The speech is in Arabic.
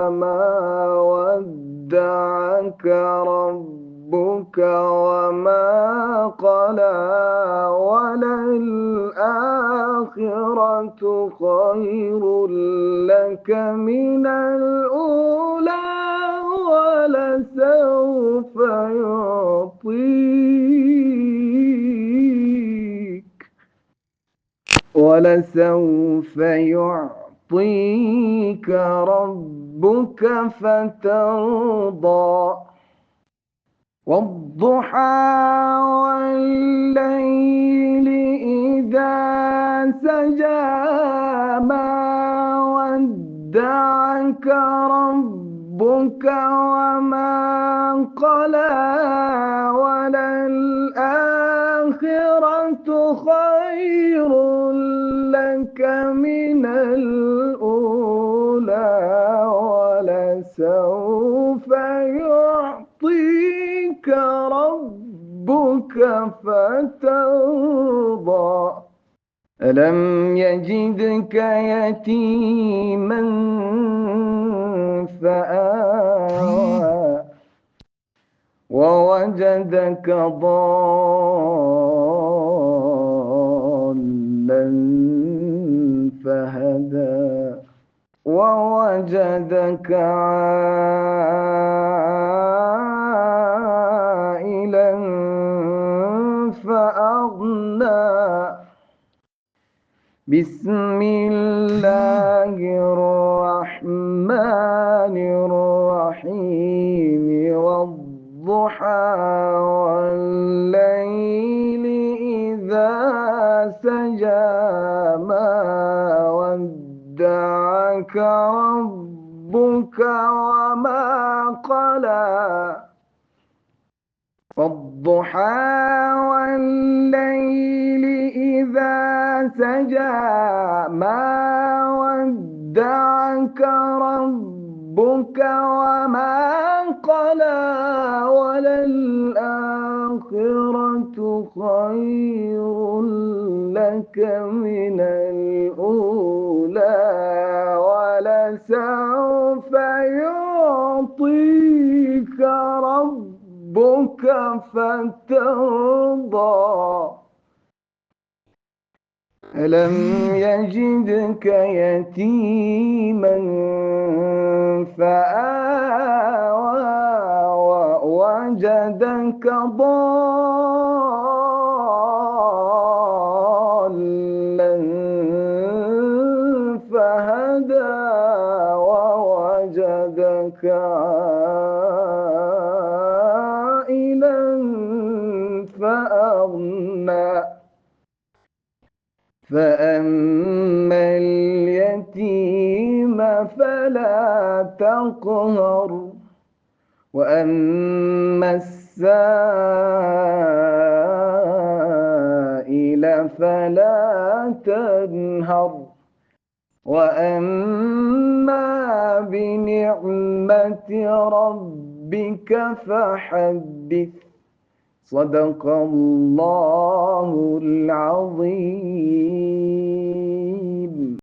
ما ودعك ربك وما قلى، وللآخرة خير لك من الأولى، ولسوف يعطيك ربك فترضى. والضحى والليل إذا سجى ما ودعك ربك وما قلى، وللآخرة خير لك من الأولى، ولسوف يعطيك ربك فترضى. ألم يجدك يتيما فآوى، ووجدك ضالا فهدى، ووجدك عائلا فأغنى. بسم الله الرحمن الرحيم. والضحى والليل إذا سجى ما ودعك ربك وما قلى. والضحى والليل إذا سجى ما ودعك ربك وما قلى، وللآخرة خير لك من الأولى، ولسوف يعطيك ربك فترضى. ألم يجدك يتيما فآوى، ووجدك ضالا فهدى، ووجدك عائلا فأغنى. فأما اليتيم فلا تقهر، وأما السائل فلا تنهر، وأما بنعمة ربك فحدث. صدق الله العظيم.